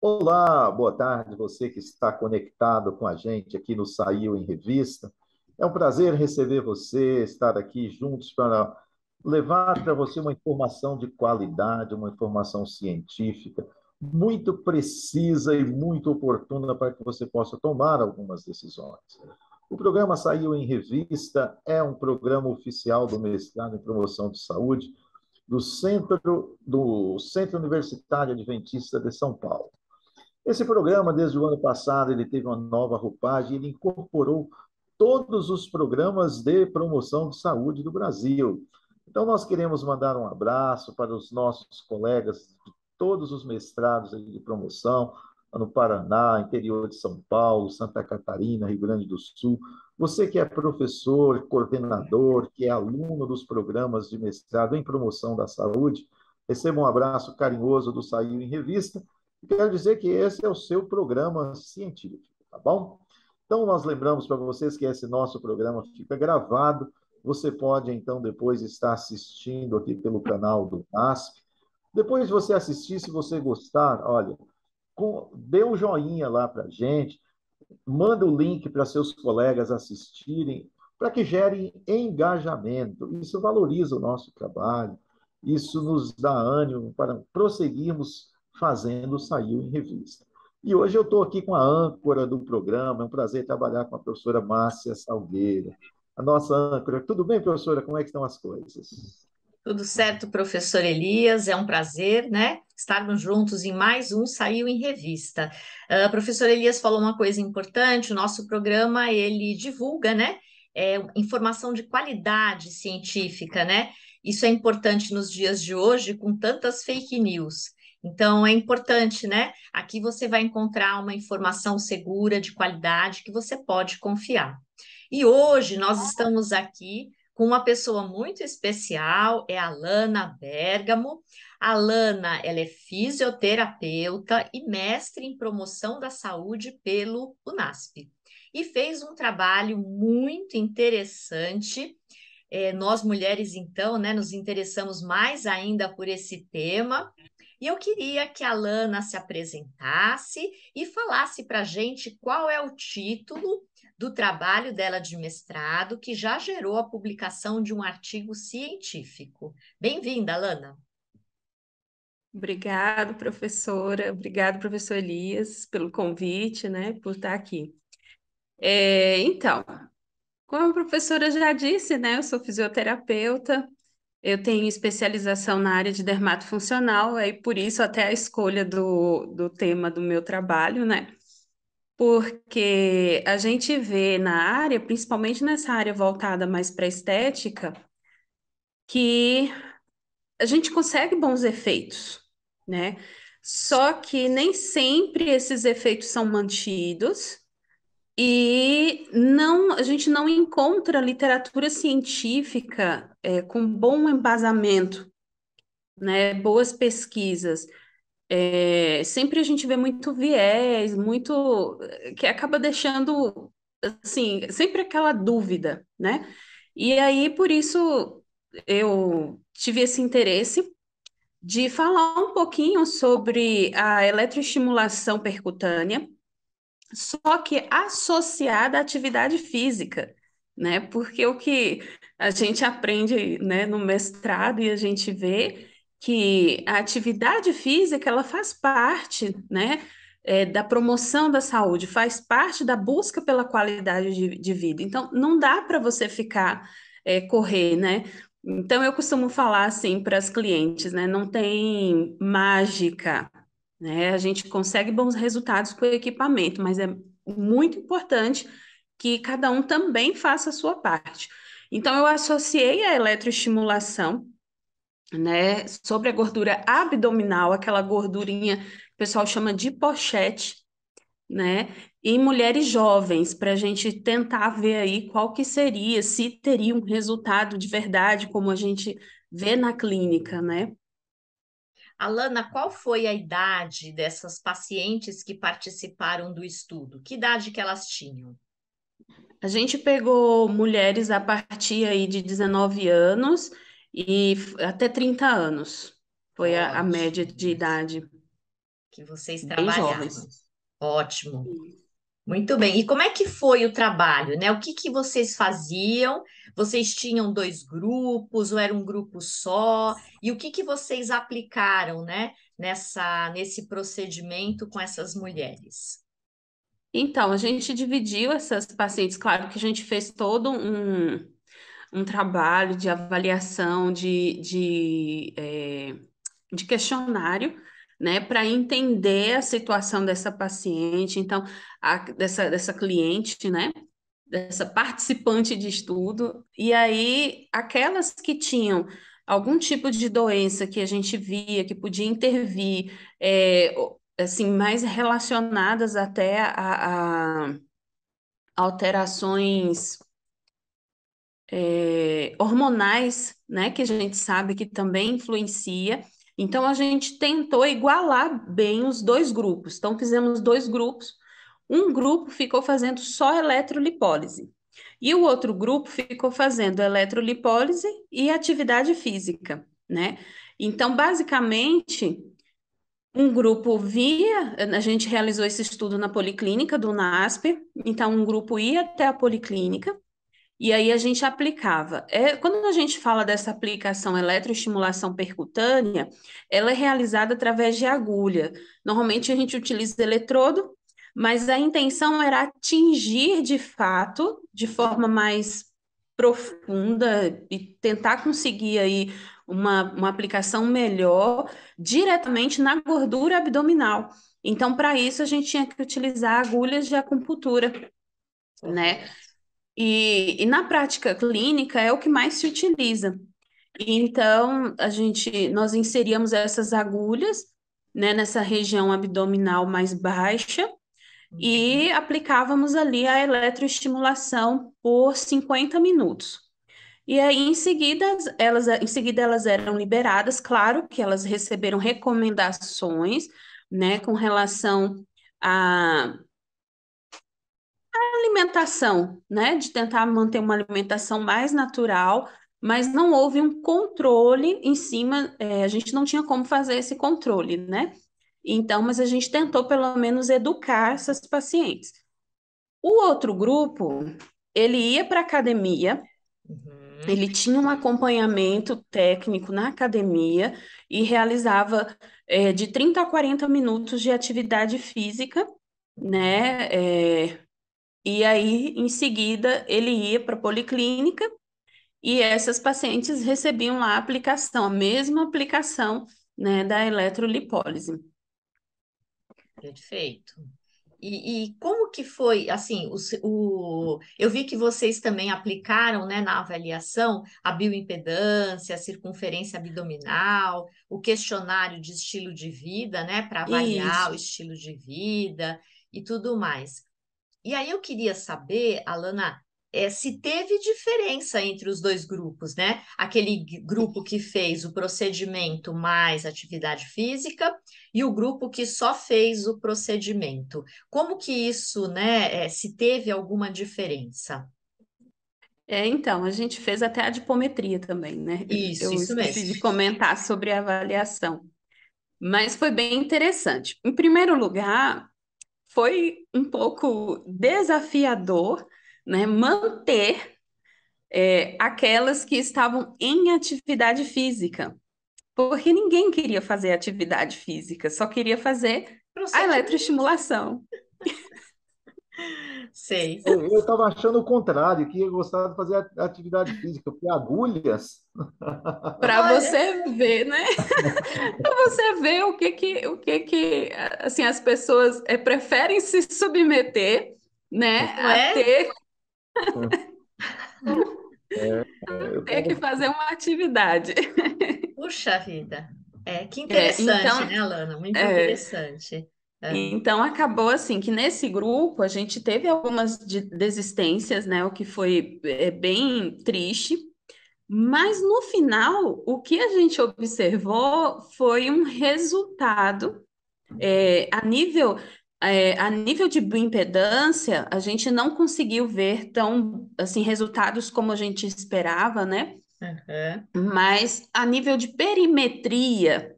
Olá, boa tarde, você que está conectado com a gente aqui no Saiu em Revista. É um prazer receber você, estar aqui juntos para levar para você uma informação de qualidade, uma informação científica, muito precisa e muito oportuna para que você possa tomar algumas decisões. O programa Saiu em Revista é um programa oficial do Mestrado em Promoção de Saúde do Centro Universitário Adventista de São Paulo. Esse programa, desde o ano passado, ele teve uma nova roupagem, ele incorporou todos os programas de promoção de saúde do Brasil. Então, nós queremos mandar um abraço para os nossos colegas de todos os mestrados de promoção, no Paraná, interior de São Paulo, Santa Catarina, Rio Grande do Sul. Você que é professor, coordenador, que é aluno dos programas de mestrado em promoção da saúde, receba um abraço carinhoso do Saiu em Revista. Quero dizer que esse é o seu programa científico, tá bom? Então, nós lembramos para vocês que esse nosso programa fica gravado. Você pode, então, depois estar assistindo aqui pelo canal do NASP. Depois de você assistir, se você gostar, olha, dê um joinha lá para a gente, manda o link para seus colegas assistirem, para que gere engajamento. Isso valoriza o nosso trabalho, isso nos dá ânimo para prosseguirmos fazendo Saiu em Revista. E hoje eu estou aqui com a âncora do programa, é um prazer trabalhar com a professora Márcia Salgueira, a nossa âncora. Tudo bem, professora? Como é que estão as coisas? Tudo certo, professor Elias? É um prazer, né? Estarmos juntos em mais um Saiu em Revista. Professor Elias falou uma coisa importante: o nosso programa ele divulga, né? Informação de qualidade científica, né? Isso é importante nos dias de hoje, com tantas fake news. Então, é importante, né? Aqui você vai encontrar uma informação segura, de qualidade, que você pode confiar. E hoje nós estamos aqui com uma pessoa muito especial, é a Lana Bergamo. A Lana, ela é fisioterapeuta e mestre em promoção da saúde pelo UNASP. E fez um trabalho muito interessante. Nós mulheres, então, né, nos interessamos mais ainda por esse tema. E eu queria que a Lana se apresentasse e falasse para a gente qual é o título do trabalho dela de mestrado, que já gerou a publicação de um artigo científico. Bem-vinda, Lana. Obrigado, professora. Obrigado, professor Elias, pelo convite, né, por estar aqui. Então, como a professora já disse, né, eu sou fisioterapeuta, eu tenho especialização na área de dermatofuncional, aí por isso até a escolha do tema do meu trabalho, né, porque a gente vê na área, principalmente nessa área voltada mais para estética, que a gente consegue bons efeitos, né? Só que nem sempre esses efeitos são mantidos e a gente não encontra literatura científica com bom embasamento, né? Boas pesquisas. Sempre a gente vê muito viés, muito que acaba deixando assim, sempre aquela dúvida, né? E aí, por isso, eu tive esse interesse de falar um pouquinho sobre a eletroestimulação percutânea, só que associada à atividade física, né? Porque o que a gente aprende, né, no mestrado e a gente vê que a atividade física ela faz parte, né, da promoção da saúde, faz parte da busca pela qualidade de vida. Então, não dá para você ficar correr, né? Então, eu costumo falar assim para as clientes, né? Não tem mágica, né? A gente consegue bons resultados com o equipamento, mas é muito importante que cada um também faça a sua parte. Então, eu associei a eletroestimulação, né, sobre a gordura abdominal, aquela gordurinha que o pessoal chama de pochete, né, em mulheres jovens, para a gente tentar ver aí qual que seria, se teria um resultado de verdade, como a gente vê na clínica, né? Alana, qual foi a idade dessas pacientes que participaram do estudo? Que idade que elas tinham? A gente pegou mulheres a partir aí de 19 anos e até 30 anos. Foi a média Ótimo. de idade. que vocês bem trabalhavam. jovens. Ótimo. Muito bem. E como é que foi o trabalho, né? O que que vocês faziam? Vocês tinham dois grupos ou era um grupo só? E o que que vocês aplicaram, né, nesse procedimento com essas mulheres? Então, a gente dividiu essas pacientes, claro que a gente fez todo um trabalho de avaliação de questionário, né, para entender a situação dessa paciente, então, dessa cliente, né, dessa participante de estudo, e aí aquelas que tinham algum tipo de doença que a gente via que podia intervir, assim, mais relacionadas até a alterações hormonais, né, que a gente sabe que também influencia. Então, a gente tentou igualar bem os dois grupos. Então, fizemos dois grupos. Um grupo ficou fazendo só eletrolipólise e o outro grupo ficou fazendo eletrolipólise e atividade física, né? Então, basicamente, um grupo via, a gente realizou esse estudo na policlínica do NASP, então um grupo ia até a policlínica e aí a gente aplicava. Quando a gente fala dessa aplicação eletroestimulação percutânea, ela é realizada através de agulha. Normalmente a gente utiliza eletrodo, mas a intenção era atingir de fato, de forma mais profunda e tentar conseguir aí uma aplicação melhor diretamente na gordura abdominal. Então, para isso, a gente tinha que utilizar agulhas de acupuntura, né? Correto. E na prática clínica é o que mais se utiliza. Então, nós inseríamos essas agulhas, né, nessa região abdominal mais baixa Uhum. e aplicávamos ali a eletroestimulação por 50 minutos. E aí, em seguida, elas eram liberadas, claro que elas receberam recomendações, né, com relação a alimentação, né? De tentar manter uma alimentação mais natural, mas não houve um controle em cima, a gente não tinha como fazer esse controle, né? Então, mas a gente tentou pelo menos educar essas pacientes. O outro grupo, ele ia para a academia, Uhum. ele tinha um acompanhamento técnico na academia e realizava de 30 a 40 minutos de atividade física, né? E aí, em seguida, ele ia para a policlínica e essas pacientes recebiam lá a aplicação, a mesma aplicação, né, da eletrolipólise. Perfeito. E como que foi, assim, eu vi que vocês também aplicaram, né, na avaliação a bioimpedância, a circunferência abdominal, o questionário de estilo de vida, né, para avaliar o Isso. estilo de vida e tudo mais. E aí eu queria saber, Alana, se teve diferença entre os dois grupos, né? Aquele grupo que fez o procedimento mais atividade física e o grupo que só fez o procedimento. Como que isso, né? Se teve alguma diferença? Então, a gente fez até a adipometria também, né? Eu Isso esqueci mesmo. de comentar sobre a avaliação, mas foi bem interessante. Em primeiro lugar, foi um pouco desafiador, né, manter aquelas que estavam em atividade física. Porque ninguém queria fazer atividade física, só queria fazer a Procedimento. eletroestimulação. Sei. Eu estava achando o contrário, que ia gostar de fazer atividade física, porque agulhas. Para Olha, você ver, né? Para você ver o que assim, as pessoas preferem se submeter, né, não a é? Eu ter que tava, fazer uma atividade. Puxa vida. Que É, interessante, então, né, Alana? Muito é, interessante. É. então acabou assim que nesse grupo a gente teve algumas desistências, né, o que foi bem triste. Mas no final, o que a gente observou foi um resultado a nível de bioimpedância, a gente não conseguiu ver tão assim resultados como a gente esperava, né? Aham. Mas a nível de perimetria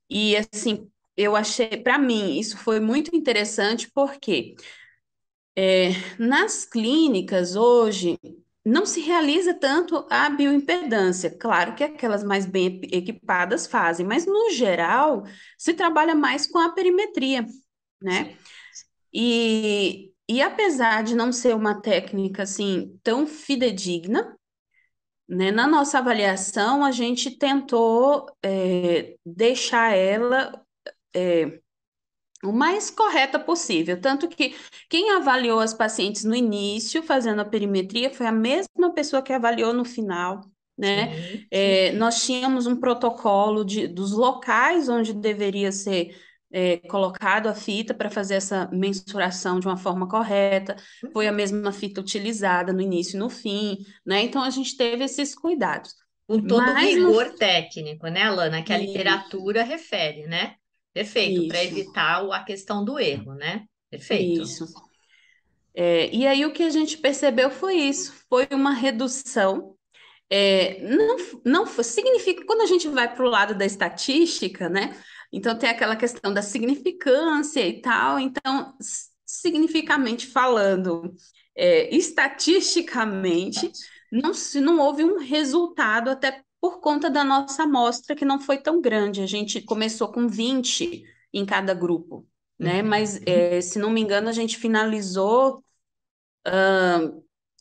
e assim eu achei, para mim, isso foi muito interessante porque nas clínicas hoje não se realiza tanto a bioimpedância. Claro que aquelas mais bem equipadas fazem, mas no geral se trabalha mais com a perimetria, né? Sim. E apesar de não ser uma técnica assim tão fidedigna, né, na nossa avaliação a gente tentou deixar ela o mais correta possível. Tanto que quem avaliou as pacientes no início, fazendo a perimetria, foi a mesma pessoa que avaliou no final, né? Sim, sim. Nós tínhamos um protocolo dos locais onde deveria ser colocado a fita para fazer essa mensuração de uma forma correta. Foi a mesma fita utilizada no início e no fim, né? Então a gente teve esses cuidados. Com todo o Mas no rigor técnico, né, Alana, que a Isso, literatura refere, né? Perfeito, para isso, evitar a questão do erro, né? Perfeito. isso. E aí o que a gente percebeu foi isso, foi uma redução. Não, significa, quando a gente vai para o lado da estatística, né? Então tem aquela questão da significância e tal. Então, significativamente falando, estatisticamente, não houve um resultado, até por conta da nossa amostra, que não foi tão grande. A gente começou com 20 em cada grupo, né? Mas, Uhum. se não me engano, a gente finalizou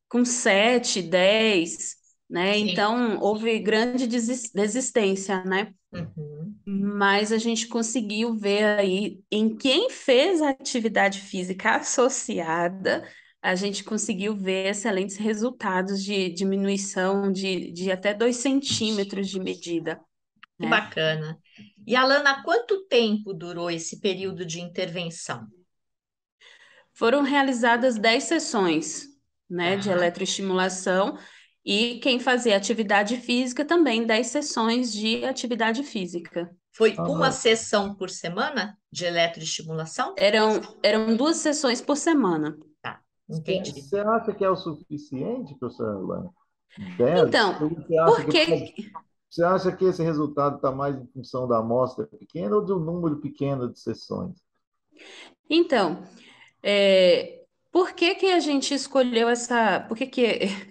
com 7, 10, né? Sim. Então, houve grande desistência, né? Uhum. Mas a gente conseguiu ver aí em quem fez a atividade física associada, a gente conseguiu ver excelentes resultados de diminuição de até 2 centímetros de medida, Que né? bacana. E, Alana, quanto tempo durou esse período de intervenção? Foram realizadas 10 sessões, né, de Tá. eletroestimulação e quem fazia atividade física também 10 sessões de atividade física. Foi uma Ah, sessão por semana de eletroestimulação? Eram 2 sessões por semana. Tá, entendi. você acha que é o suficiente, professora Luana? 10? Então, por que Você acha que esse resultado está mais em função da amostra pequena ou de um número pequeno de sessões? Então, é, por que que a gente escolheu por que que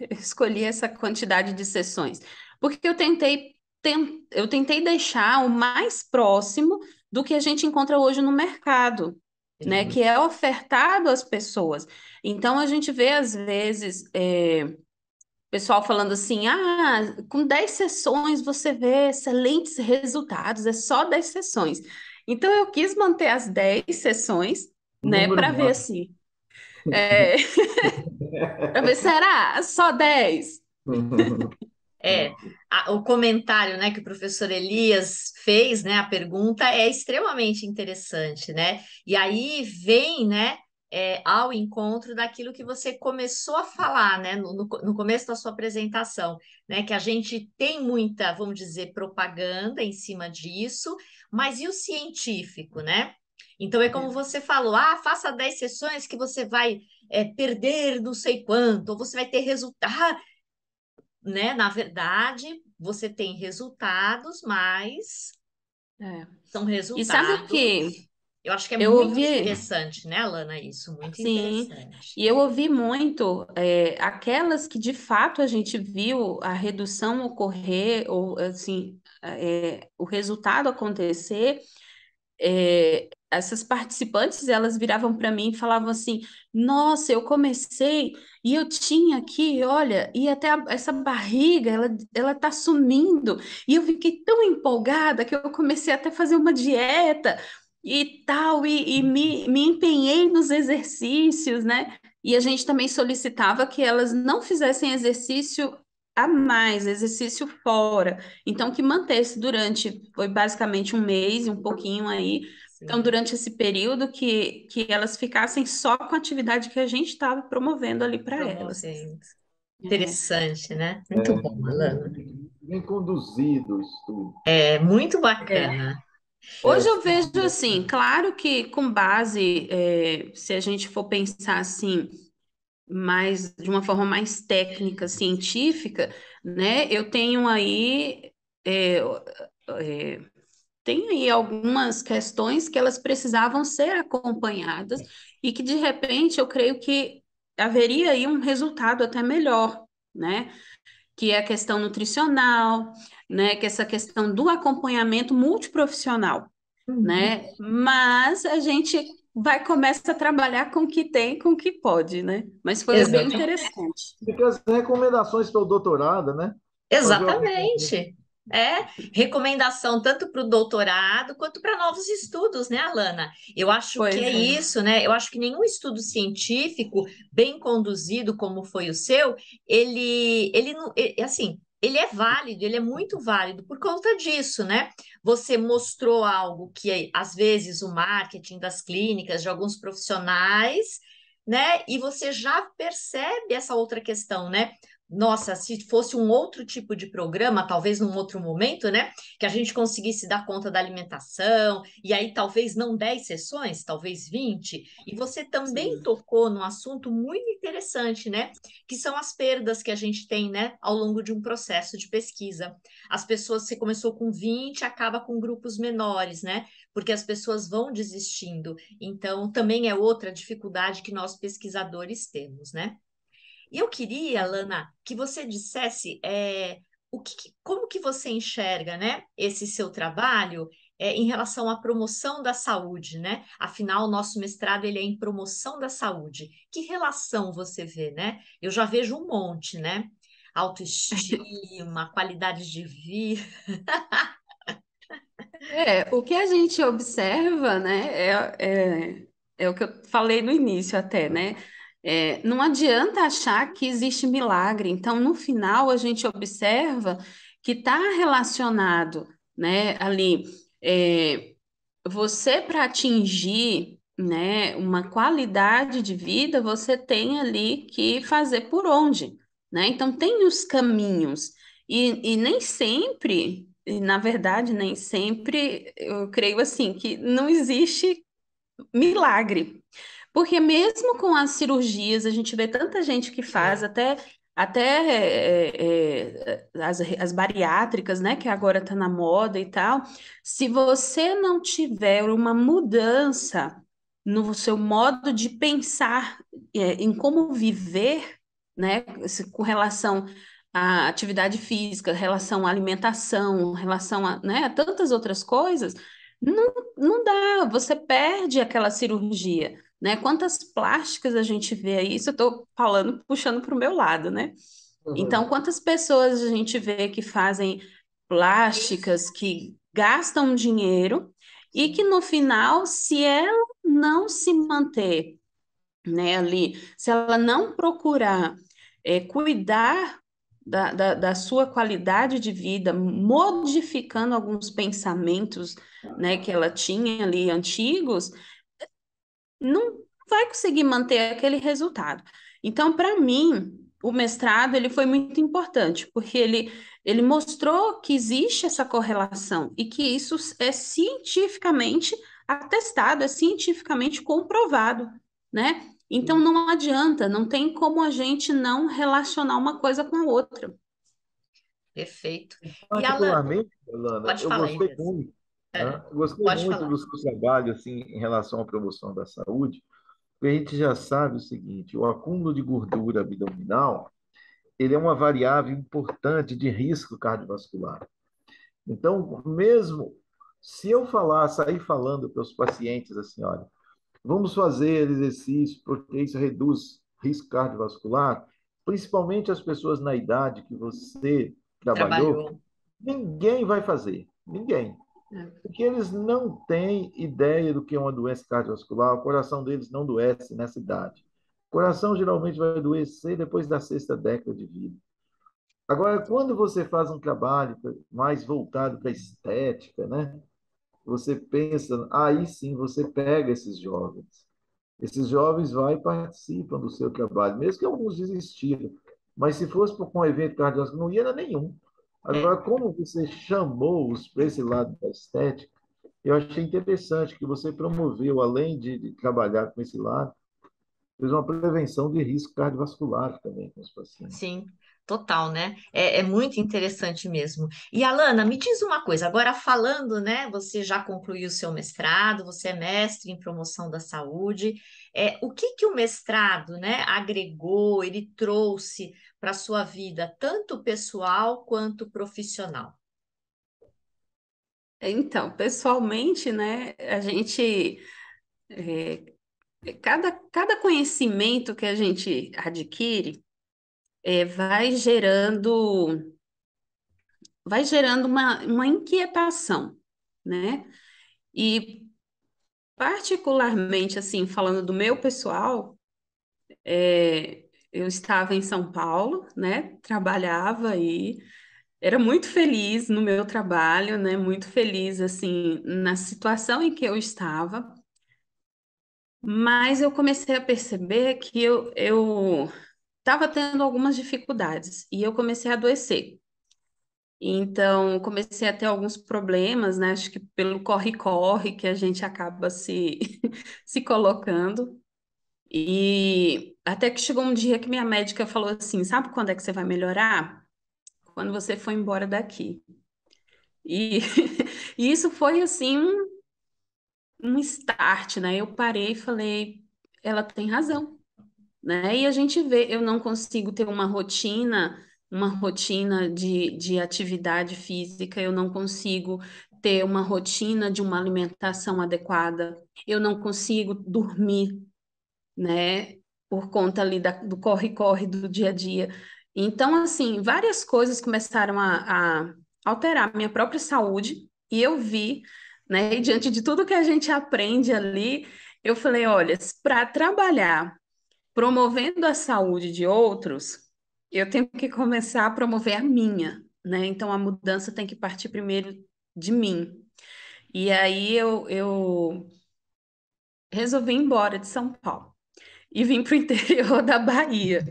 eu escolhi essa quantidade de sessões? Porque eu tentei deixar o mais próximo do que a gente encontra hoje no mercado, né? Que é ofertado às pessoas. Então, a gente vê, às vezes, pessoal falando assim, com 10 sessões você vê excelentes resultados, é só 10 sessões. Então, eu quis manter as 10 sessões, O né, número para ver máximo. assim, é, para ver, será? Só 10? É, o comentário, né, que o professor Elias fez, né, a pergunta é extremamente interessante, né? E aí vem, né, ao encontro daquilo que você começou a falar, né, no começo da sua apresentação, né, que a gente tem muita, vamos dizer, propaganda em cima disso, mas e o científico, né? Então é como você falou, faça 10 sessões que você vai perder não sei quanto, ou você vai ter resultado, né? Na verdade, você tem resultados, mas É. são E sabe o resultados. que? Eu acho que é Eu muito ouvi, interessante, né, Alana? Isso, muito sim, interessante. e eu ouvi muito aquelas que de fato a gente viu a redução ocorrer, ou assim, o resultado acontecer. Essas participantes, elas viravam para mim e falavam assim: Nossa, eu comecei e eu tinha aqui, olha, e até essa barriga, ela tá sumindo. E eu fiquei tão empolgada que eu comecei até a fazer uma dieta e tal, e me empenhei nos exercícios, né? E a gente também solicitava que elas não fizessem exercício a mais, exercício fora. Então, que mantesse foi basicamente um mês e um pouquinho aí. Então, Sim, durante esse período, que elas ficassem só com a atividade que a gente estava promovendo ali para elas. promovendo. É, Interessante, né? Muito É bom, Alana. bem conduzido o estudo. É muito é. bacana. Hoje eu vejo assim, claro que com base, se a gente for pensar assim, de uma forma mais técnica, científica, né? Eu tenho aí é, tem aí algumas questões que elas precisavam ser acompanhadas e que, de repente, eu creio que haveria aí um resultado até melhor, né? Que é a questão nutricional, né? Que é essa questão do acompanhamento multiprofissional, Uhum. né? Mas a gente vai começar a trabalhar com o que tem, com o que pode, né? Mas foi bem Exatamente. interessante. Fica as recomendações para o doutorado, né? Fazer o acompanhamento. Exatamente. É, recomendação tanto para o doutorado quanto para novos estudos, né, Alana? Eu acho que é Pois é. isso, né? Eu acho que nenhum estudo científico bem conduzido como foi o seu, assim, ele é válido, ele é muito válido por conta disso, né? Você mostrou algo que às vezes o marketing das clínicas, de alguns profissionais, né? E você já percebe essa outra questão, né? Nossa, se fosse um outro tipo de programa, talvez num outro momento, né? Que a gente conseguisse dar conta da alimentação, e aí talvez não 10 sessões, talvez 20. E você também Sim. tocou num assunto muito interessante, né? Que são as perdas que a gente tem, né? Ao longo de um processo de pesquisa. As pessoas, você começou com 20, acaba com grupos menores, né? Porque as pessoas vão desistindo. Então, também é outra dificuldade que nós pesquisadores temos, né? E eu queria, Lana, que você dissesse como que você enxerga, né, esse seu trabalho em relação à promoção da saúde, né? Afinal, o nosso mestrado ele é em promoção da saúde. Que relação você vê, né? Eu já vejo um monte, né? Autoestima, qualidade de vida. O que a gente observa, né, é o que eu falei no início até, né? Não adianta achar que existe milagre. Então, no final, a gente observa que está relacionado, né, ali, é, você para atingir, né, uma qualidade de vida, você tem ali que fazer por onde, né? Então, tem os caminhos. E nem sempre, e na verdade, nem sempre, eu creio assim, que não existe milagre. Porque mesmo com as cirurgias, a gente vê tanta gente que faz, as bariátricas, né, que agora está na moda e tal. Se você não tiver uma mudança no seu modo de pensar, em como viver, né, com relação à atividade física, relação à alimentação, relação a, né, a tantas outras coisas, não dá, você perde aquela cirurgia, né? Quantas plásticas a gente vê aí? Isso eu estou falando, puxando para o meu lado, né? Então, Uhum. quantas pessoas a gente vê que fazem plásticas, que gastam dinheiro e que no final, se ela não se manter, né, ali, se ela não procurar cuidar da sua qualidade de vida, modificando alguns pensamentos, né, que ela tinha ali antigos, não vai conseguir manter aquele resultado. Então, para mim, o mestrado ele foi muito importante, porque ele mostrou que existe essa correlação e que isso é cientificamente atestado, é cientificamente comprovado, né? Então, não adianta, não tem como a gente não relacionar uma coisa com a outra. Perfeito. E Alan, Particularmente, Alana, pode eu falar, gostei Elias. muito, É, né? Eu gostei pode muito falar. do seu trabalho assim, em relação à promoção da saúde, porque a gente já sabe o seguinte, o acúmulo de gordura abdominal, ele é uma variável importante de risco cardiovascular. Então, mesmo se eu sair falando para os pacientes assim, olha, vamos fazer exercício porque isso reduz risco cardiovascular, principalmente as pessoas na idade que você trabalhou, Trabalhou. ninguém vai fazer, ninguém. É. Porque eles não têm ideia do que é uma doença cardiovascular, o coração deles não adoece nessa idade. O coração geralmente vai adoecer depois da sexta década de vida. Agora, quando você faz um trabalho mais voltado para a estética, né? Você pensa, aí sim você pega esses jovens. Esses jovens vão e participam do seu trabalho, mesmo que alguns desistiram. Mas se fosse para um evento cardiovascular, não ia nenhum. É, Agora, como você chamou-os para esse lado da estética, eu achei interessante que você promoveu, além de trabalhar com esse lado, fez uma prevenção de risco cardiovascular também com os pacientes. sim. total, né? É muito interessante mesmo. E Alana, me diz uma coisa, agora falando, né? Você já concluiu o seu mestrado, você é mestre em promoção da saúde. O que que o mestrado, né, agregou, ele trouxe para a sua vida, tanto pessoal quanto profissional? Então, pessoalmente, né, a gente, é, cada conhecimento que a gente adquire, vai gerando uma inquietação, né? E particularmente, assim, falando do meu pessoal, eu estava em São Paulo, né? Trabalhava e era muito feliz no meu trabalho, né? Muito feliz, assim, na situação em que eu estava. Mas eu comecei a perceber que eu estava tendo algumas dificuldades e eu comecei a adoecer. Então, comecei a ter alguns problemas, né? Acho que pelo corre-corre que a gente acaba se colocando. E até que chegou um dia que minha médica falou assim: sabe quando é que você vai melhorar? Quando você for embora daqui. E, e isso foi assim um start, né? Eu parei e falei: ela tem razão, né? E a gente vê, eu não consigo ter uma rotina de atividade física, eu não consigo ter uma rotina de uma alimentação adequada, eu não consigo dormir, né? Por conta ali do corre-corre do dia a dia. Então, assim, várias coisas começaram a alterar a minha própria saúde, e eu vi, né? E diante de tudo que a gente aprende ali, eu falei, olha, para trabalhar promovendo a saúde de outros, eu tenho que começar a promover a minha, né? Então a mudança tem que partir primeiro de mim. E aí eu resolvi ir embora de São Paulo e vim para o interior da Bahia.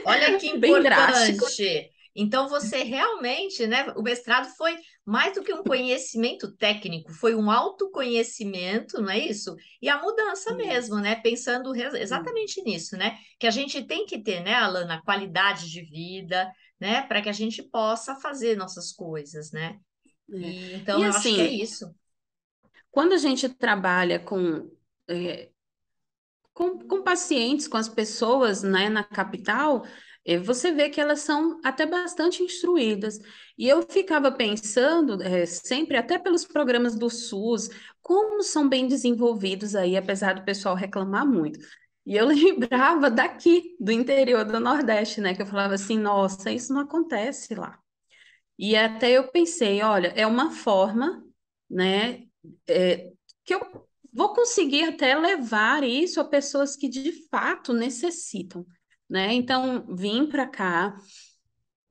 Olha que Bem drástico. importante. Então, você realmente, né? O mestrado foi mais do que um conhecimento técnico, foi um autoconhecimento, não é isso? E a mudança mesmo, Isso. né? Pensando exatamente nisso, né? Que a gente tem que ter, né, Alana, qualidade de vida, né? Para que a gente possa fazer nossas coisas, né? É. E E então eu acho que é assim, isso. quando a gente trabalha é, com pacientes, com as pessoas, né, na capital, você vê que elas são até bastante instruídas. E eu ficava pensando, sempre, até pelos programas do SUS, como são bem desenvolvidos aí, apesar do pessoal reclamar muito. E eu lembrava daqui, do interior do Nordeste, né, que eu falava assim, nossa, isso não acontece lá. E até eu pensei, olha, é uma forma, né, que eu vou conseguir até levar isso a pessoas que de fato necessitam, né? Então, vim para cá,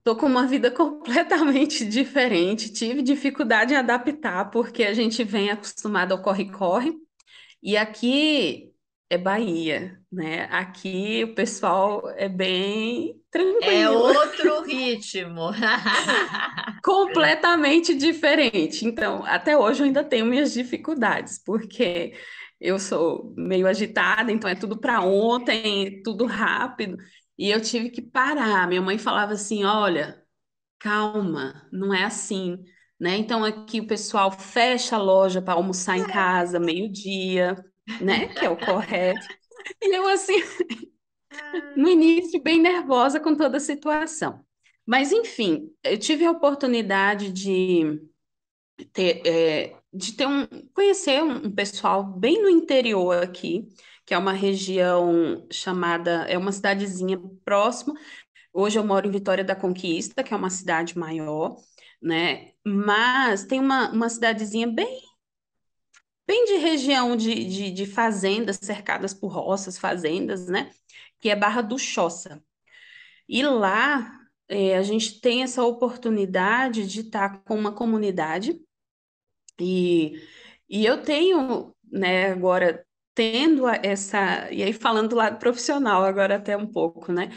tô com uma vida completamente diferente, tive dificuldade em adaptar, porque a gente vem acostumado ao corre-corre, e aqui é Bahia, né? Aqui o pessoal é bem É tranquilo. outro ritmo. Completamente diferente. Então, até hoje eu ainda tenho minhas dificuldades, porque eu sou meio agitada, então é tudo para ontem, tudo rápido, e eu tive que parar. Minha mãe falava assim: olha, calma, não é assim, né? Então aqui o pessoal fecha a loja para almoçar em casa, meio-dia, né? Que é o correto. E eu assim, no início, bem nervosa com toda a situação. Mas, enfim, eu tive a oportunidade conhecer um pessoal bem no interior aqui, que é uma região chamada, é uma cidadezinha próxima. Hoje eu moro em Vitória da Conquista, que é uma cidade maior, né? Mas tem uma cidadezinha bem de região de fazendas, cercadas por roças, fazendas, né? Que é Barra do Choça. E lá a gente tem essa oportunidade de estar com uma comunidade e, e eu tenho, né, agora tendo e aí falando do lado profissional agora até um pouco, né?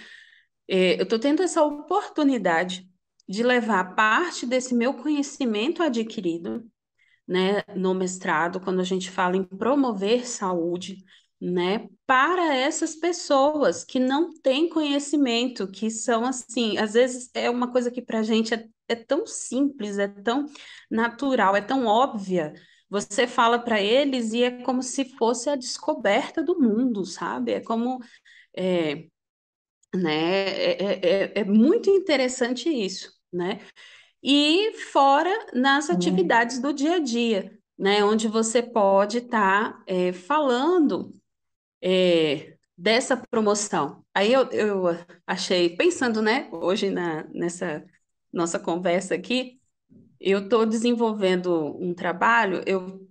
Eu estou tendo essa oportunidade de levar parte desse meu conhecimento adquirido, né, no mestrado, quando a gente fala em promover saúde, né, para essas pessoas que não têm conhecimento, que são assim, às vezes é uma coisa que para a gente é tão simples, é tão natural, é tão óbvia. Você fala para eles e é como se fosse a descoberta do mundo, sabe? É como, é, né? É muito interessante isso, né? E fora nas atividades do dia a dia, né? Onde você pode estar falando dessa promoção. Aí eu achei, pensando, né, hoje nessa nossa conversa aqui, eu estou desenvolvendo um trabalho, eu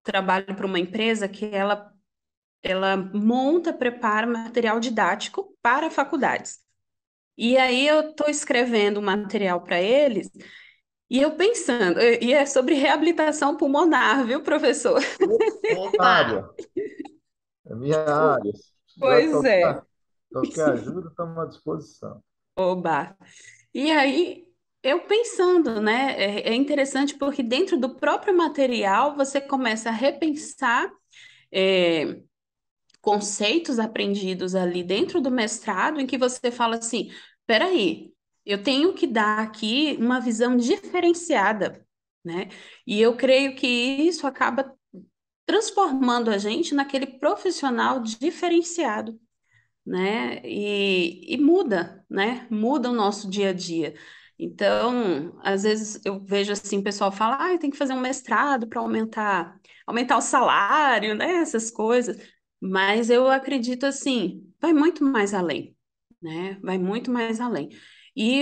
trabalho para uma empresa que ela monta, prepara material didático para faculdades. E aí eu estou escrevendo um material para eles, e eu pensando, e é sobre reabilitação pulmonar, viu, professor? Opa! Área, é minha área. Se precisar Pois é. qualquer ajuda, estamos à disposição. Oba! E aí, eu pensando, né? É interessante porque dentro do próprio material você começa a repensar é, conceitos aprendidos ali dentro do mestrado, em que você fala assim: peraí, eu tenho que dar aqui uma visão diferenciada, né? E eu creio que isso acaba transformando a gente naquele profissional diferenciado, né? E muda, né? Muda o nosso dia a dia. Então, às vezes eu vejo assim, o pessoal fala, ah, tem que fazer um mestrado para aumentar o salário, né? Essas coisas. Mas eu acredito assim, vai muito mais além, né? Vai muito mais além. E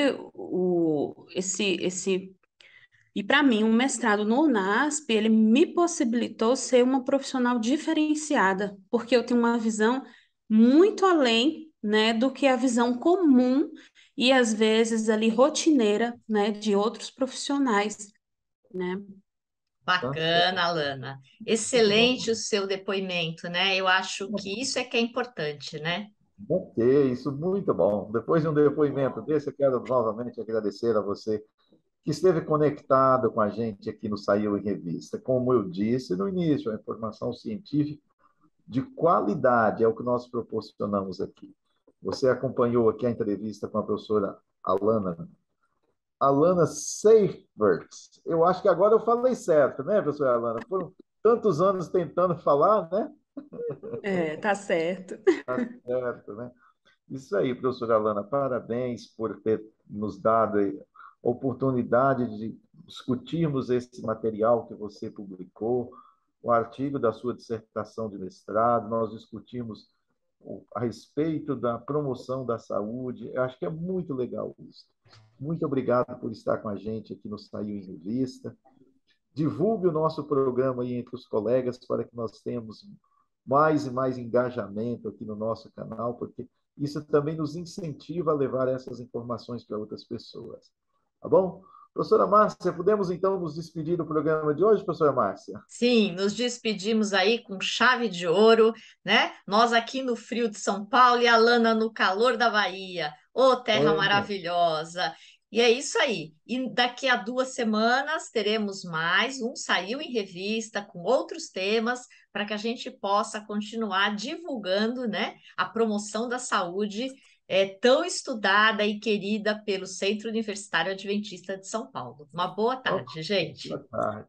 e para mim, um mestrado no UNASP, ele me possibilitou ser uma profissional diferenciada, porque eu tenho uma visão muito além, né, do que a visão comum e às vezes ali rotineira, né, de outros profissionais, né? Tá certo. Bacana, Alana. Muito Excelente bom. o seu depoimento, né? Eu acho que isso é que é importante, né? Ok, isso muito bom. Depois de um depoimento desse, eu quero novamente agradecer a você que esteve conectado com a gente aqui no Saiu em Revista. Como eu disse no início, a informação científica de qualidade é o que nós proporcionamos aqui. Você acompanhou aqui a entrevista com a professora Alana Seifert. Eu acho que agora eu falei certo, né, professora Alana? Foram tantos anos tentando falar, né? É, tá certo. Tá certo, né? Isso aí, professora Alana, parabéns por ter nos dado a oportunidade de discutirmos esse material que você publicou, o artigo da sua dissertação de mestrado, nós discutimos a respeito da promoção da saúde. Eu acho que é muito legal isso. Muito obrigado por estar com a gente aqui no Saiu em Revista. Divulgue o nosso programa aí entre os colegas para que nós tenhamos mais e mais engajamento aqui no nosso canal, porque isso também nos incentiva a levar essas informações para outras pessoas. Tá bom? Professora Márcia, podemos então nos despedir do programa de hoje, professora Márcia? Sim, nos despedimos aí com chave de ouro, né? Nós aqui no frio de São Paulo e a Lana no calor da Bahia. Ô, terra É, maravilhosa! E é isso aí. E daqui a 2 semanas teremos mais um Saiu em Revista com outros temas para que a gente possa continuar divulgando, né, a promoção da saúde tão estudada e querida pelo Centro Universitário Adventista de São Paulo. Uma boa tarde, gente. boa tarde.